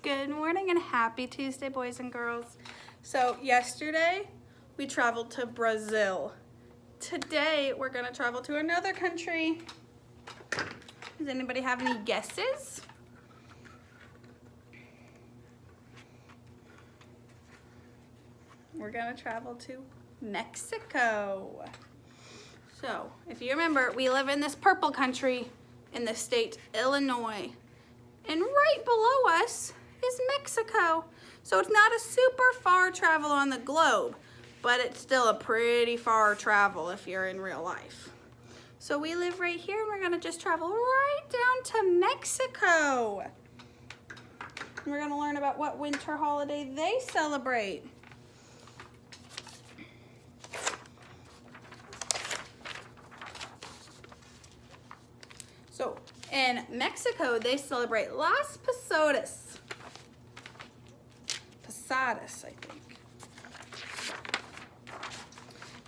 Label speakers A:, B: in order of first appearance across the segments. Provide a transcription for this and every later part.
A: Good morning and happy Tuesday, boys and girls. So yesterday we traveled to Brazil. Today we're gonna travel to another country. Does anybody have any guesses? We're gonna travel to Mexico. So if you remember, we live in this purple country in the state Illinois. And right below us is Mexico. So it's not a super far travel on the globe, but it's still a pretty far travel if you're in real life. So we live right here and we're gonna just travel right down to Mexico. We're gonna learn about what winter holiday they celebrate. So in Mexico, they celebrate Las Posadas. Posadas, I think.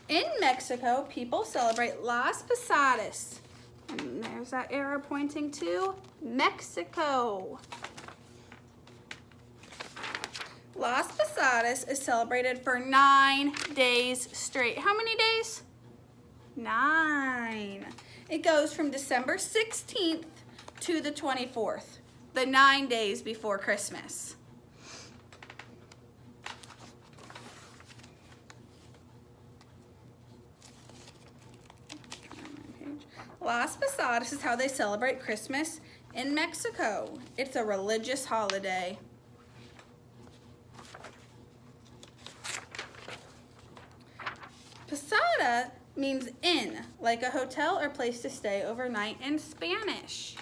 A: In Mexico, people celebrate Las Posadas. And there's that arrow pointing to Mexico. Las Posadas is celebrated for 9 days straight. How many days? 9. It goes from December 16th to the 24th, the 9 days before Christmas. Las Posadas is how they celebrate Christmas in Mexico. It's a religious holiday. Posada means inn, like a hotel or place to stay overnight in Spanish.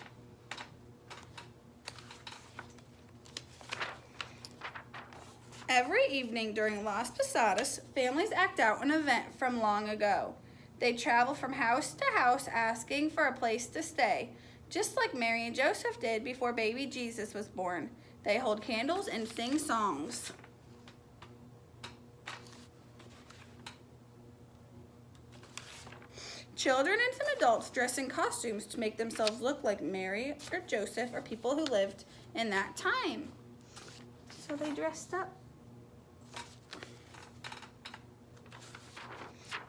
A: Every evening during Las Posadas, families act out an event from long ago. They travel from house to house asking for a place to stay, just like Mary and Joseph did before baby Jesus was born. They hold candles and sing songs. Children and some adults dress in costumes to make themselves look like Mary or Joseph or people who lived in that time. So they dressed up.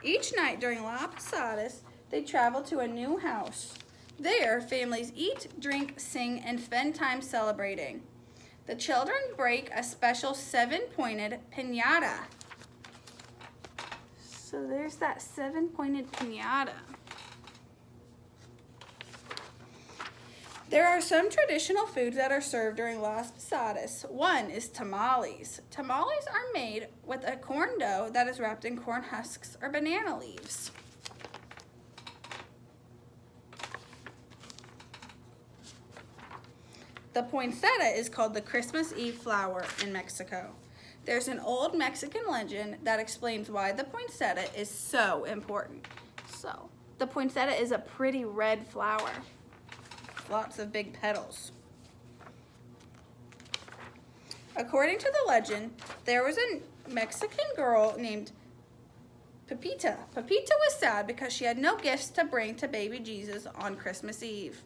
A: Each night during Las Posadas, they travel to a new house. There, families eat, drink, sing, and spend time celebrating. The children break a special 7-pointed piñata. So there's that 7-pointed piñata. There are some traditional foods that are served during Las Posadas. One is tamales. Tamales are made with a corn dough that is wrapped in corn husks or banana leaves. The poinsettia is called the Christmas Eve flower in Mexico. There's an old Mexican legend that explains why the poinsettia is so important. So, the poinsettia is a pretty red flower. Lots of big petals. According to the legend, there was a Mexican girl named Pepita. Pepita was sad because she had no gifts to bring to baby Jesus on Christmas Eve.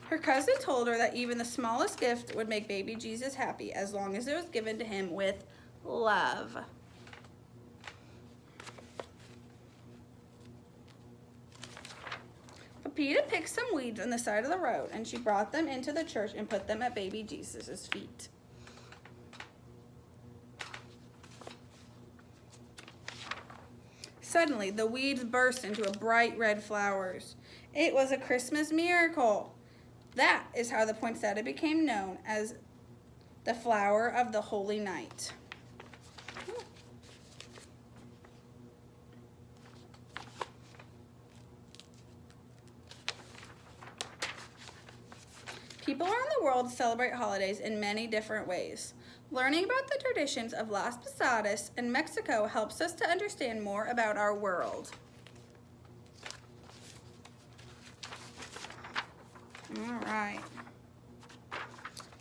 A: Her cousin told her that even the smallest gift would make baby Jesus happy as long as it was given to him with love. Pepita picked some weeds on the side of the road and she brought them into the church and put them at baby Jesus' feet. Suddenly, the weeds burst into a bright red flowers. It was a Christmas miracle. That is how the poinsettia became known as the flower of the Holy Night. People around the world celebrate holidays in many different ways. Learning about the traditions of Las Posadas in Mexico helps us to understand more about our world. All right.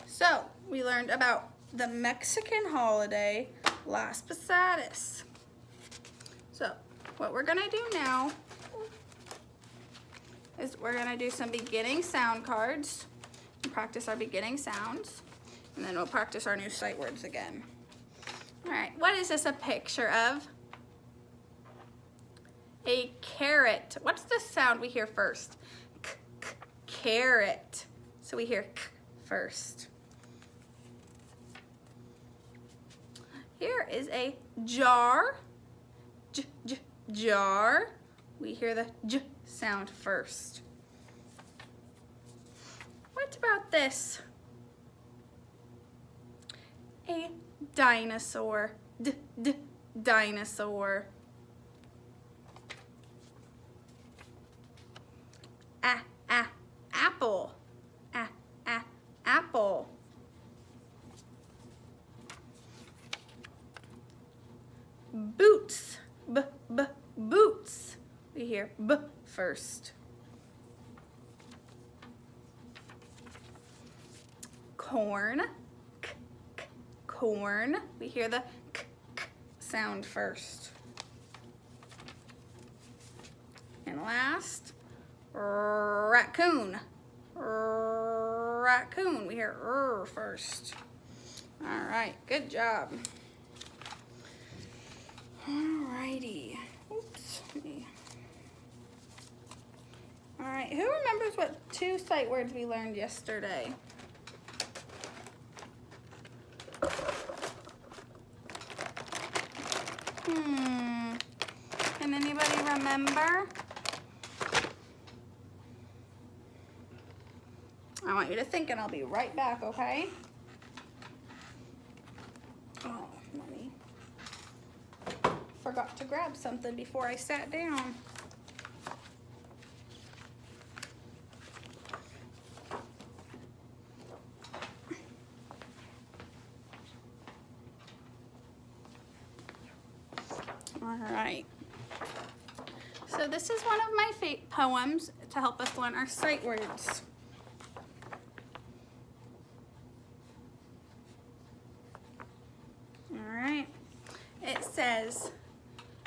A: So, we learned about the Mexican holiday, Las Posadas. So, what we're gonna do now is we're gonna do some beginning sound cards and practice our beginning sounds. And then we'll practice our new sight words again. All right, what is this a picture of? A carrot. What's the sound we hear first? K, k, carrot. So we hear k first. Here is a jar. J, j, jar. We hear the j sound first. What about this? A dinosaur. D, d, dinosaur. Apple. Apple. Boots. B, b, boots. We hear b first. Corn. K, k, corn. We hear the k, k sound first. And last, raccoon. Raccoon. We hear r first. All right, good job. Alrighty. Oops. All right, who remembers what 2 sight words we learned yesterday? Can anybody remember? I want you to think and I'll be right back, okay? Oh, money. Forgot to grab something before I sat down. All right. So this is one of my poems to help us learn our sight words. All right. It says,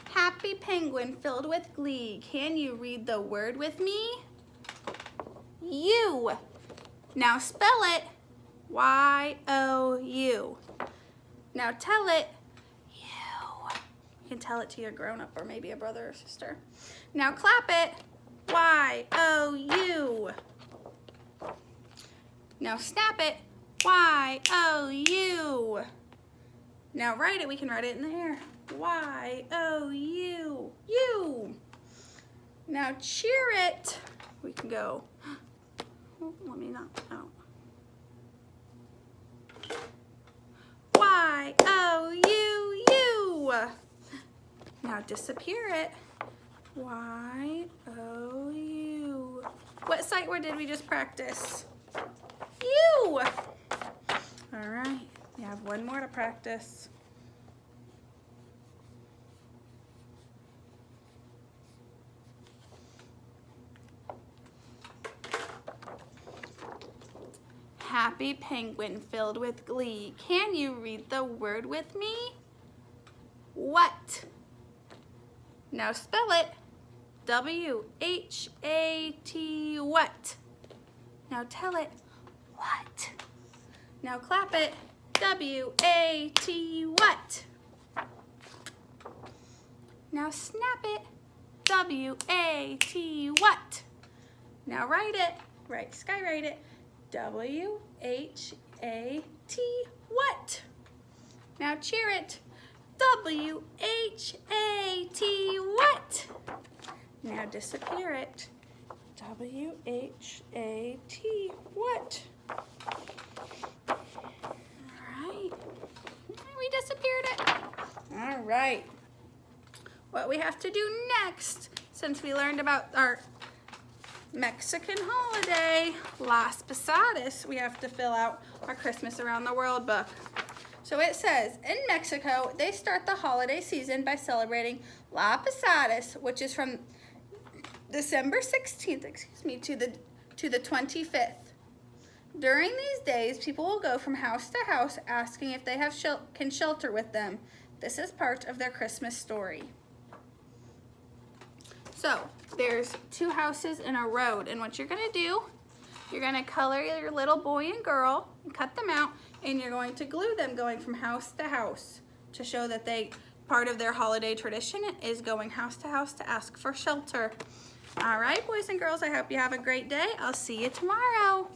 A: happy penguin filled with glee. Can you read the word with me? You. Now spell it. Y-O-U. Now tell it. You can tell it to your grown-up or maybe a brother or sister. Now clap it. Y-O-U. Now snap it. Y-O-U. Now write it. We can write it in the air. Y-O-U. U. Now cheer it. We can go. Oh, let me not. Oh. Y-O-U-U. Now disappear it. Y-O-U. What sight word did we just practice? You. All right. We have one more to practice. Happy penguin filled with glee. Can you read the word with me? What? Now spell it. W-H-A-T, what? Now tell it. What? Now clap it. W-A-T, what? Now snap it. W-A-T, what? Now write it. Skywrite it. W-H-A-T, what? Now cheer it. W-H-A-T, what? Now disappear it. W-H-A-T, what? All right. We disappeared it. All right. What we have to do next, since we learned about our Mexican holiday, Las Posadas, we have to fill out our Christmas Around the World book. So it says, in Mexico, they start the holiday season by celebrating Las Posadas, which is from December 16th, to the 25th. During these days, people will go from house to house asking if they can shelter with them. This is part of their Christmas story. So, there's 2 houses and a road. And what you're gonna do, you're gonna color your little boy and girl and cut them out, and you're going to glue them going from house to house to show that part of their holiday tradition is going house to house to ask for shelter. All right, boys and girls, I hope you have a great day. I'll see you tomorrow.